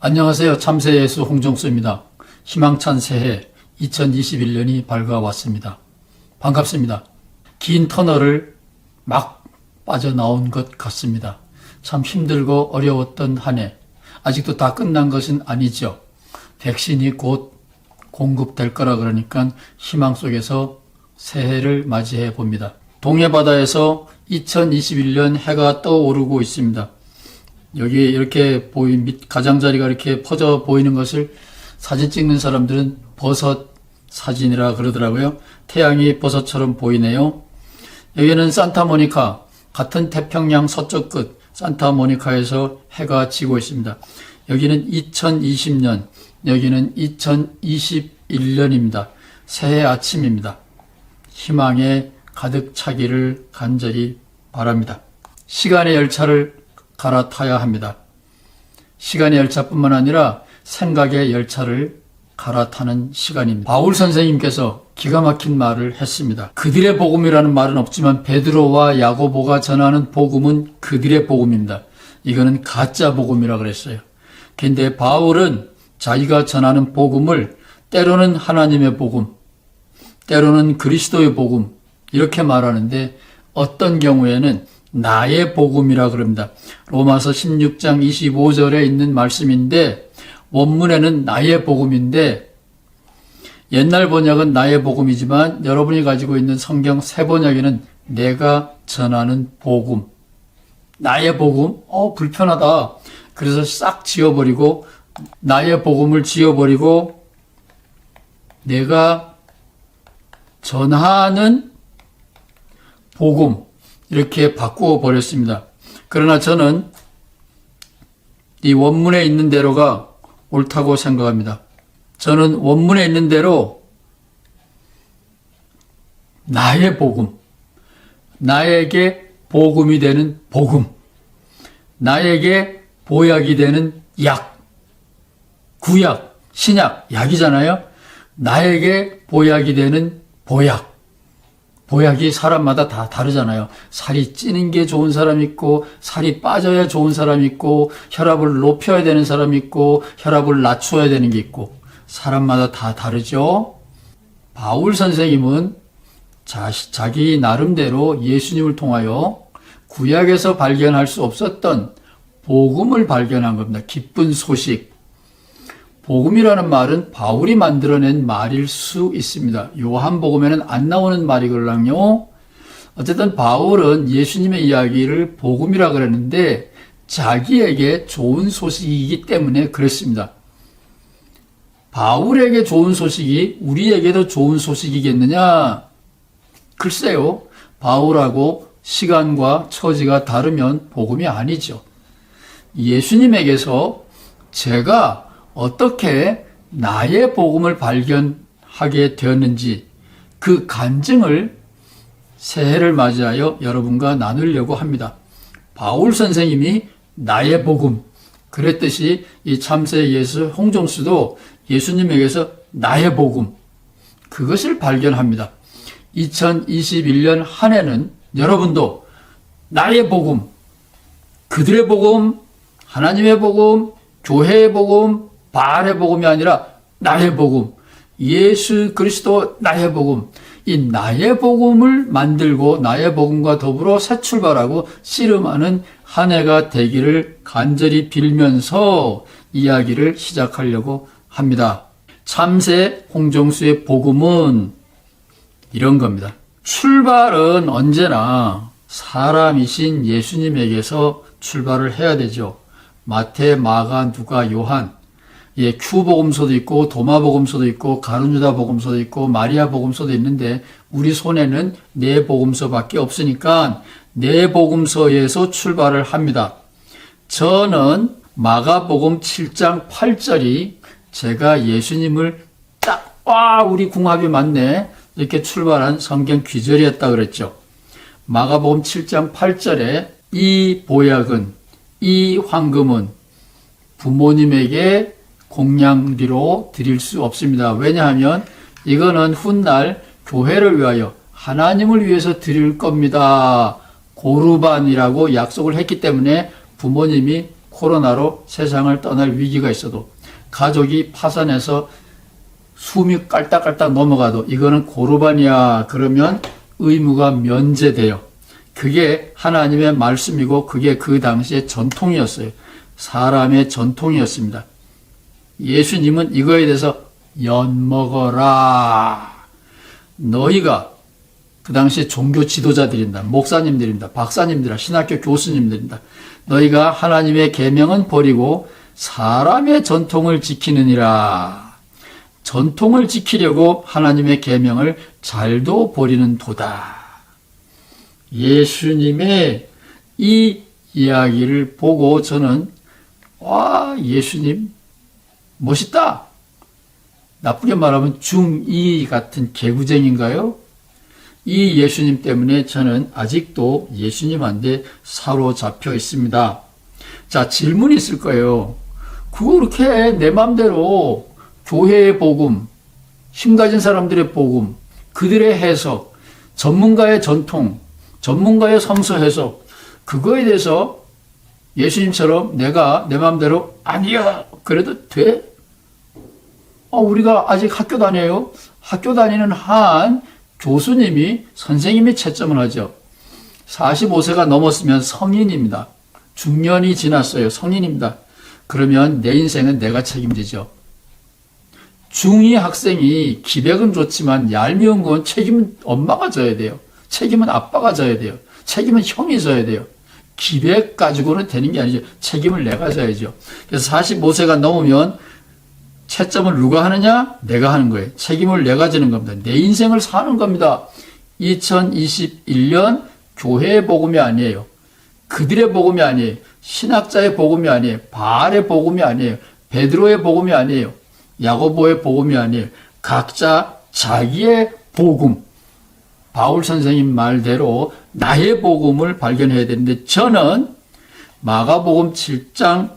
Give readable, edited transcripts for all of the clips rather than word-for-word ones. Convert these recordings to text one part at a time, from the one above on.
안녕하세요. 참새예수 홍정수입니다. 희망찬 새해 2021년이 밝아왔습니다. 반갑습니다. 긴 터널을 막 빠져나온 것 같습니다. 참 힘들고 어려웠던 한 해. 아직도 다 끝난 것은 아니죠. 백신이 곧 공급될 거라 그러니까 희망 속에서 새해를 맞이해 봅니다. 동해바다에서 2021년 해가 떠오르고 있습니다. 여기 이렇게 가장자리가 이렇게 퍼져 보이는 것을 사진 찍는 사람들은 버섯 사진이라 그러더라고요. 태양이 버섯처럼 보이네요. 여기는 산타모니카, 같은 태평양 서쪽 끝 산타모니카에서 해가 지고 있습니다. 여기는 2020년, 여기는 2021년입니다. 새해 아침입니다. 희망에 가득 차기를 간절히 바랍니다. 시간의 열차를 갈아타야 합니다. 시간의 열차뿐만 아니라 생각의 열차를 갈아타는 시간입니다. 바울 선생님께서 기가 막힌 말을 했습니다. 그들의 복음이라는 말은 없지만 베드로와 야고보가 전하는 복음은 그들의 복음입니다. 이거는 가짜 복음이라 그랬어요. 근데 바울은 자기가 전하는 복음을 때로는 하나님의 복음, 때로는 그리스도의 복음 이렇게 말하는데 어떤 경우에는 나의 복음이라 그럽니다. 로마서 16장 25절에 있는 말씀인데 원문에는 나의 복음인데 옛날 번역은 나의 복음이지만 여러분이 가지고 있는 성경 새 번역에는 내가 전하는 복음. 나의 복음? 불편하다. 그래서 싹 지워버리고 나의 복음을 지워버리고 내가 전하는 복음 이렇게 바꾸어 버렸습니다. 그러나 저는 이 원문에 있는 대로가 옳다고 생각합니다. 저는 원문에 있는 대로 나의 복음, 나에게 복음이 되는 복음, 나에게 보약이 되는 약, 구약, 신약, 약이잖아요. 나에게 보약이 되는 보약. 보약이 사람마다 다 다르잖아요. 살이 찌는 게 좋은 사람 있고 살이 빠져야 좋은 사람 있고 혈압을 높여야 되는 사람 있고 혈압을 낮춰야 되는 게 있고 사람마다 다 다르죠. 바울 선생님은 자기 나름대로 예수님을 통하여 구약에서 발견할 수 없었던 복음을 발견한 겁니다. 기쁜 소식. 복음이라는 말은 바울이 만들어낸 말일 수 있습니다. 요한복음에는 안 나오는 말이걸랑요. 어쨌든 바울은 예수님의 이야기를 복음이라 그랬는데 자기에게 좋은 소식이기 때문에 그랬습니다. 바울에게 좋은 소식이 우리에게도 좋은 소식이겠느냐? 글쎄요. 바울하고 시간과 처지가 다르면 복음이 아니죠. 예수님에게서 제가 어떻게 나의 복음을 발견하게 되었는지 그 간증을 새해를 맞이하여 여러분과 나누려고 합니다. 바울 선생님이 나의 복음 그랬듯이 이 참새 예수 홍정수도 예수님에게서 나의 복음 그것을 발견합니다. 2021년 한 해는 여러분도 나의 복음, 그들의 복음, 하나님의 복음, 교회의 복음, 바알의 복음이 아니라 나의 복음, 예수 그리스도 나의 복음, 이 나의 복음을 만들고 나의 복음과 더불어 새 출발하고 씨름하는 한 해가 되기를 간절히 빌면서 이야기를 시작하려고 합니다. 참새 홍정수의 복음은 이런 겁니다. 출발은 언제나 사람이신 예수님에게서 출발을 해야 되죠. 마태, 마가, 누가, 요한 큐복음서도 있고 도마복음서도 있고 가룟유다 복음서도 있고 마리아 복음서도 있는데 우리 손에는 네 복음서밖에 없으니까 네 복음서에서 출발을 합니다. 저는 마가복음 7장 8절이 제가 예수님을 우리 궁합이 맞네 이렇게 출발한 성경 귀절이었다 그랬죠. 마가복음 7장 8절에 이 보약은 이 황금은 부모님에게 공양비로 드릴 수 없습니다. 왜냐하면 이거는 훗날 교회를 위하여 하나님을 위해서 드릴 겁니다. 고르반이라고 약속을 했기 때문에 부모님이 코로나로 세상을 떠날 위기가 있어도 가족이 파산해서 숨이 깔딱깔딱 넘어가도 이거는 고르반이야 그러면 의무가 면제돼요. 그게 하나님의 말씀이고 그게 그 당시의 전통이었어요. 사람의 전통이었습니다. 예수님은 이거에 대해서 엿먹어라. 너희가 그 당시 종교 지도자들입니다. 목사님들입니다. 박사님들이다. 신학교 교수님들입니다. 너희가 하나님의 계명은 버리고 사람의 전통을 지키느니라. 전통을 지키려고 하나님의 계명을 잘도 버리는 도다. 예수님의 이 이야기를 보고 저는 와, 예수님 멋있다. 나쁘게 말하면 중2 같은 개구쟁인가요? 이 예수님 때문에 저는 아직도 예수님한테 사로잡혀 있습니다. 자, 질문이 있을 거예요. 그거 그렇게 내 맘대로 교회의 복음, 힘 가진 사람들의 복음, 그들의 해석, 전문가의 전통, 전문가의 성서 해석, 그거에 대해서 예수님처럼 내가 내 맘대로 아니야 그래도 돼? 우리가 아직 학교 다녀요. 학교 다니는 한 교수님이 선생님이 채점을 하죠. 45세가 넘었으면 성인입니다. 중년이 지났어요. 성인입니다. 그러면 내 인생은 내가 책임지죠. 중2 학생이 기백은 좋지만 얄미운 건 책임은 엄마가 져야 돼요. 책임은 아빠가 져야 돼요. 책임은 형이 져야 돼요. 기백 가지고는 되는 게 아니죠. 책임을 내가 져야죠. 그래서 45세가 넘으면 채점을 누가 하느냐? 내가 하는 거예요. 책임을 내가 지는 겁니다. 내 인생을 사는 겁니다. 2021년 교회의 복음이 아니에요. 그들의 복음이 아니에요. 신학자의 복음이 아니에요. 바알의 복음이 아니에요. 베드로의 복음이 아니에요. 야고보의 복음이 아니에요. 각자 자기의 복음. 바울 선생님 말대로 나의 복음을 발견해야 되는데 저는 마가복음 7장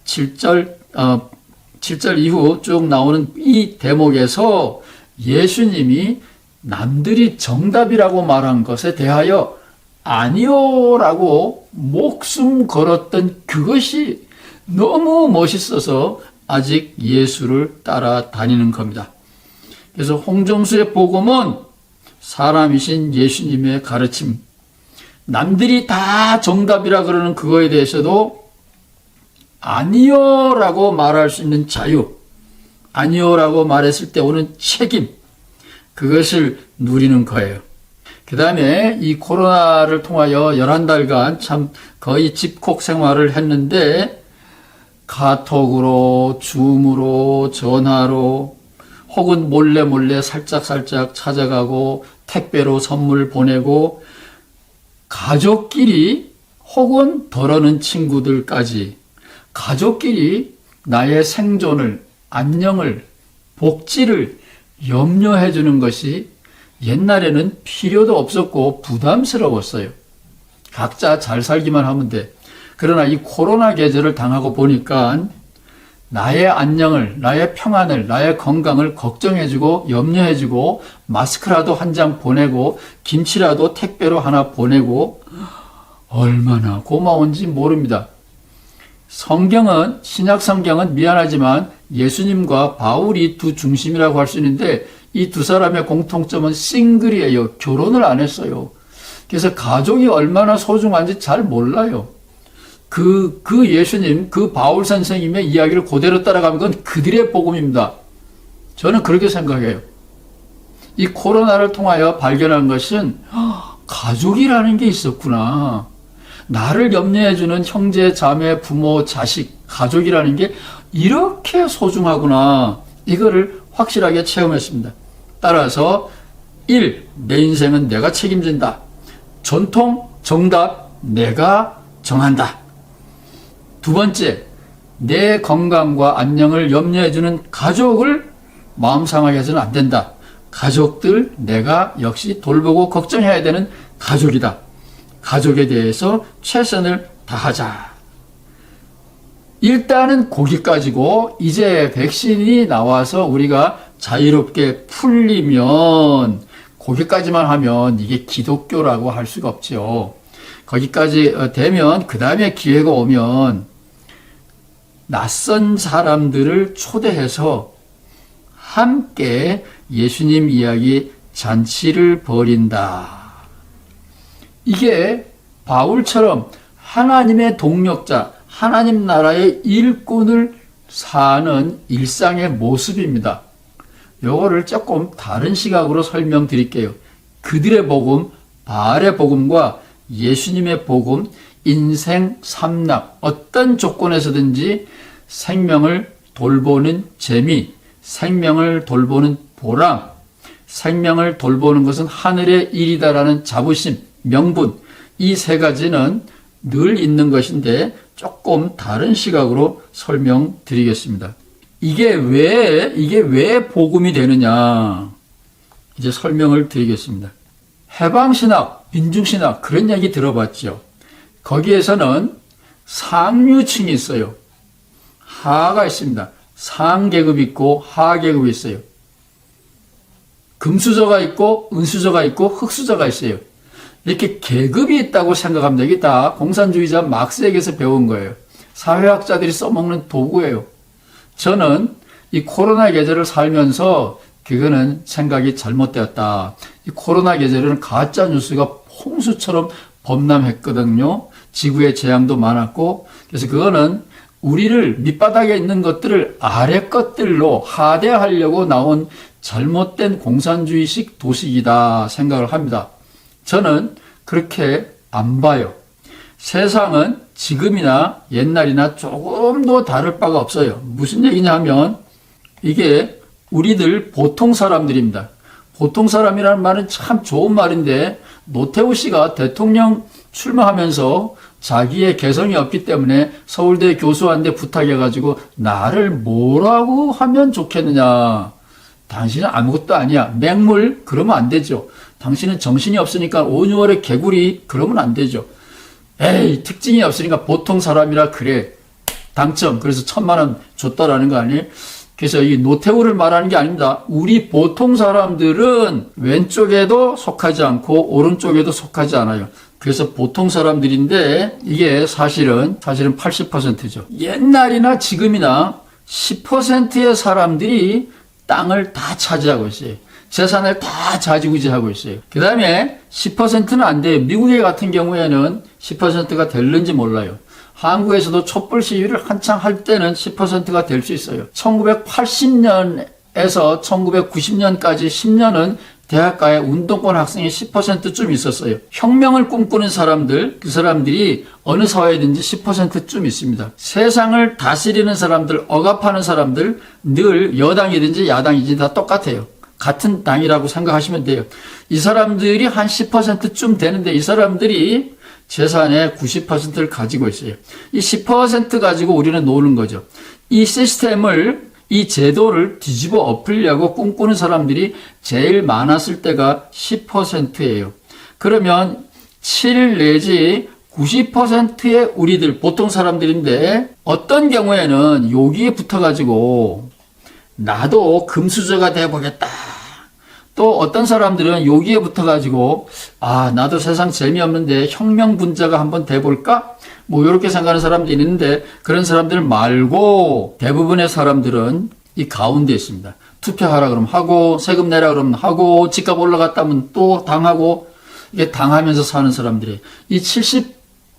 7절 이후 쭉 나오는 이 대목에서 예수님이 남들이 정답이라고 말한 것에 대하여 아니요라고 목숨 걸었던 그것이 너무 멋있어서 아직 예수를 따라다니는 겁니다. 그래서 홍정수의 복음은 사람이신 예수님의 가르침, 남들이 다 정답이라 그러는 그거에 대해서도 아니요라고 말할 수 있는 자유, 아니요라고 말했을 때 오는 책임, 그것을 누리는 거예요. 그 다음에 이 코로나를 통하여 11달간 참 거의 집콕 생활을 했는데 카톡으로, 줌으로, 전화로 혹은 몰래 살짝 찾아가고 택배로 선물 보내고 가족끼리 혹은 덜어는 친구들까지 가족끼리 나의 생존을, 안녕을, 복지를 염려해 주는 것이 옛날에는 필요도 없었고 부담스러웠어요. 각자 잘 살기만 하면 돼. 그러나 이 코로나 계절을 당하고 보니까 나의 안녕을, 나의 평안을, 나의 건강을 걱정해주고 염려해주고 마스크라도 한 장 보내고 김치라도 택배로 하나 보내고 얼마나 고마운지 모릅니다. 성경은, 신약 성경은 미안하지만 예수님과 바울이 두 중심이라고 할 수 있는데 이 두 사람의 공통점은 싱글이에요. 결혼을 안 했어요. 그래서 가족이 얼마나 소중한지 잘 몰라요. 그 예수님, 그 바울 선생님의 이야기를 그대로 따라가면 그건 그들의 복음입니다. 저는 그렇게 생각해요. 이 코로나를 통하여 발견한 것은 가족이라는 게 있었구나. 나를 염려해주는 형제, 자매, 부모, 자식, 가족이라는 게 이렇게 소중하구나. 이거를 확실하게 체험했습니다. 따라서 1. 내 인생은 내가 책임진다. 전통, 정답, 내가 정한다. 두 번째, 내 건강과 안녕을 염려해주는 가족을 마음 상하게 해서는 안 된다. 가족들 내가 역시 돌보고 걱정해야 되는 가족이다. 가족에 대해서 최선을 다하자. 일단은 거기까지고 이제 백신이 나와서 우리가 자유롭게 풀리면 거기까지만 하면 이게 기독교라고 할 수가 없죠. 거기까지 되면 그 다음에 기회가 오면 낯선 사람들을 초대해서 함께 예수님 이야기 잔치를 벌인다. 이게 바울처럼 하나님의 동력자, 하나님 나라의 일꾼을 사는 일상의 모습입니다. 요거를 조금 다른 시각으로 설명드릴게요. 그들의 복음, 바알의 복음과 예수님의 복음, 인생 삼락, 어떤 조건에서든지 생명을 돌보는 재미, 생명을 돌보는 보람, 생명을 돌보는 것은 하늘의 일이다라는 자부심, 명분, 이 세 가지는 늘 있는 것인데 조금 다른 시각으로 설명드리겠습니다. 이게 왜 복음이 되느냐? 이제 설명을 드리겠습니다. 해방신학, 민중신학, 그런 얘기 들어봤죠. 거기에서는 상류층이 있어요. 하가 있습니다. 상계급이 있고 하계급이 있어요. 금수저가 있고 은수저가 있고 흙수저가 있어요. 이렇게 계급이 있다고 생각합니다. 이게 다 공산주의자 막스에게서 배운 거예요. 사회학자들이 써먹는 도구예요. 저는 이 코로나 계절을 살면서 그거는 생각이 잘못되었다. 이 코로나 계절에는 가짜 뉴스가 홍수처럼 범람했거든요. 지구의 재앙도 많았고, 그래서 그거는 우리를 밑바닥에 있는 것들을 아래 것들로 하대하려고 나온 잘못된 공산주의식 도식이다 생각을 합니다. 저는 그렇게 안 봐요. 세상은 지금이나 옛날이나 조금도 다를 바가 없어요. 무슨 얘기냐 하면 이게 우리들 보통 사람들입니다. 보통 사람이라는 말은 참 좋은 말인데 노태우 씨가 대통령 출마하면서 자기의 개성이 없기 때문에 서울대 교수한테 부탁해가지고 나를 뭐라고 하면 좋겠느냐. 당신은 아무것도 아니야. 맹물 그러면 안 되죠. 당신은 정신이 없으니까 5, 6월의 개구리 그러면 안 되죠. 에이 특징이 없으니까 보통 사람이라 그래. 당첨. 그래서 1,000만 원 줬다라는 거 아니에요? 그래서 이 노태우를 말하는 게 아닙니다. 우리 보통 사람들은 왼쪽에도 속하지 않고 오른쪽에도 속하지 않아요. 그래서 보통 사람들인데 이게 사실은 80%죠. 옛날이나 지금이나 10%의 사람들이 땅을 다 차지하고 있어요. 재산을 다 좌지우지하고 있어요. 그 다음에 10%는 안 돼요. 미국에 같은 경우에는 10%가 될는지 몰라요. 한국에서도 촛불 시위를 한창 할 때는 10%가 될 수 있어요. 1980년에서 1990년까지 10년은 대학가에 운동권 학생이 10%쯤 있었어요. 혁명을 꿈꾸는 사람들, 그 사람들이 어느 사회든지 10%쯤 있습니다. 세상을 다스리는 사람들, 억압하는 사람들, 늘 여당이든지 야당이든지 다 똑같아요. 같은 당이라고 생각하시면 돼요. 이 사람들이 한 10%쯤 되는데 이 사람들이 재산의 90%를 가지고 있어요. 이 10% 가지고 우리는 노는 거죠. 이 시스템을, 이 제도를 뒤집어 엎으려고 꿈꾸는 사람들이 제일 많았을 때가 10%예요. 그러면 7 내지 90%의 우리들, 보통 사람들인데 어떤 경우에는 여기에 붙어가지고 나도 금수저가 돼보겠다. 또 어떤 사람들은 여기에 붙어가지고 나도 세상 재미없는데 혁명 분자가 한번 돼볼까? 뭐 이렇게 생각하는 사람들이 있는데 그런 사람들 말고 대부분의 사람들은 이 가운데 있습니다. 투표하라 그러면 하고 세금 내라 그러면 하고 집값 올라갔다면 또 당하고 이게 당하면서 사는 사람들이 이 70,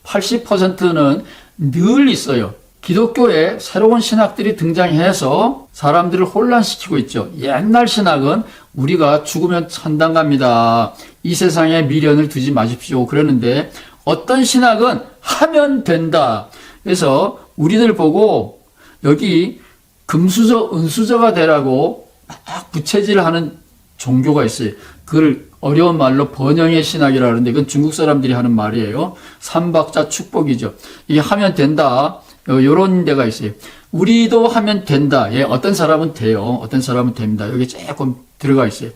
80%는 늘 있어요. 기독교에 새로운 신학들이 등장해서 사람들을 혼란시키고 있죠. 옛날 신학은 우리가 죽으면 천당 갑니다. 이 세상에 미련을 두지 마십시오. 그러는데 어떤 신학은 하면 된다. 그래서 우리들 보고 여기 금수저, 은수저가 되라고 막 부채질하는 종교가 있어요. 그걸 어려운 말로 번영의 신학이라 그러는데 그건 중국 사람들이 하는 말이에요. 삼박자 축복이죠. 이게 하면 된다. 요런 데가 있어요. 우리도 하면 된다. 예, 어떤 사람은 돼요. 어떤 사람은 됩니다. 여기 조금 들어가 있어요.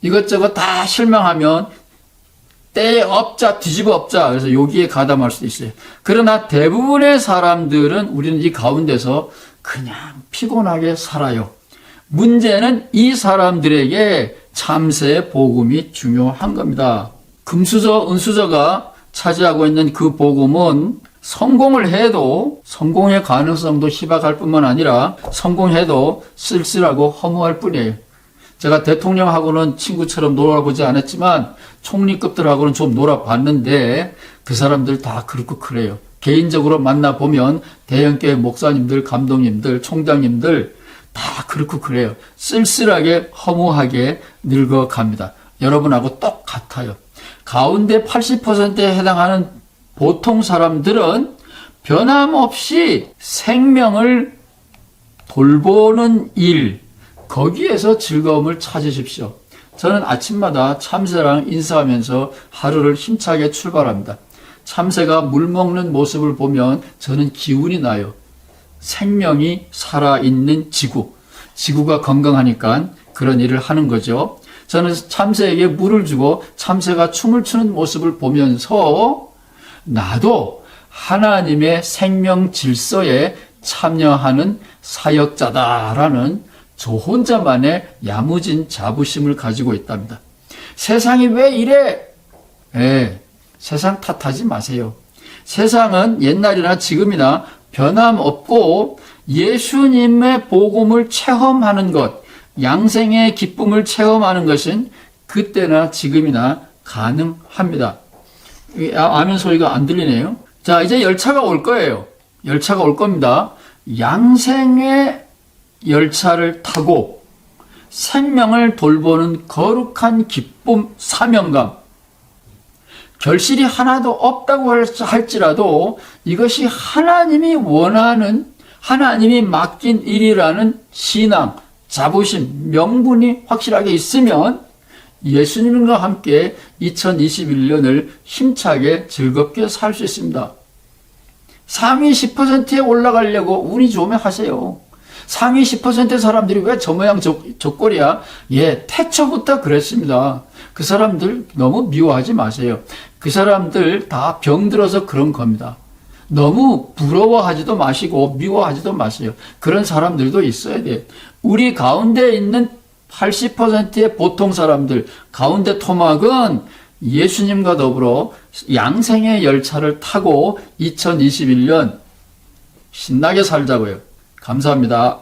이것저것 다 실망하면 때에 엎자, 뒤집어 엎자. 그래서 여기에 가담할 수도 있어요. 그러나 대부분의 사람들은 우리는 이 가운데서 그냥 피곤하게 살아요. 문제는 이 사람들에게 참새의 복음이 중요한 겁니다. 금수저, 은수저가 차지하고 있는 그 복음은 성공을 해도 성공의 가능성도 희박할 뿐만 아니라 성공해도 쓸쓸하고 허무할 뿐이에요. 제가 대통령하고는 친구처럼 놀아보지 않았지만 총리급들하고는 좀 놀아봤는데 그 사람들 다 그렇고 그래요. 개인적으로 만나보면 대형교회 목사님들, 감독님들, 총장님들 다 그렇고 그래요. 쓸쓸하게 허무하게 늙어갑니다. 여러분하고 똑같아요. 가운데 80%에 해당하는 보통 사람들은 변함없이 생명을 돌보는 일, 거기에서 즐거움을 찾으십시오. 저는 아침마다 참새랑 인사하면서 하루를 힘차게 출발합니다. 참새가 물 먹는 모습을 보면 저는 기운이 나요. 생명이 살아있는 지구, 지구가 건강하니까 그런 일을 하는 거죠. 저는 참새에게 물을 주고 참새가 춤을 추는 모습을 보면서 나도 하나님의 생명 질서에 참여하는 사역자다라는 저 혼자만의 야무진 자부심을 가지고 있답니다. 세상이 왜 이래? 세상 탓하지 마세요. 세상은 옛날이나 지금이나 변함없고 예수님의 복음을 체험하는 것, 양생의 기쁨을 체험하는 것은 그때나 지금이나 가능합니다. 아멘 소리가 안 들리네요. 자, 이제 열차가 올 거예요. 열차가 올 겁니다. 양생의 열차를 타고 생명을 돌보는 거룩한 기쁨, 사명감, 결실이 하나도 없다고 할지라도 이것이 하나님이 원하는, 하나님이 맡긴 일이라는 신앙, 자부심, 명분이 확실하게 있으면 예수님과 함께 2021년을 힘차게 즐겁게 살 수 있습니다. 상위 10%에 올라가려고 운이 좋으면 하세요. 상위 10% 사람들이 왜 저 모양 저 꼴이야? 태초부터 그랬습니다. 그 사람들 너무 미워하지 마세요. 그 사람들 다 병들어서 그런 겁니다. 너무 부러워하지도 마시고 미워하지도 마세요. 그런 사람들도 있어야 돼요. 우리 가운데 있는 80%의 보통 사람들 가운데 토막은 예수님과 더불어 양생의 열차를 타고 2021년 신나게 살자고요. 감사합니다.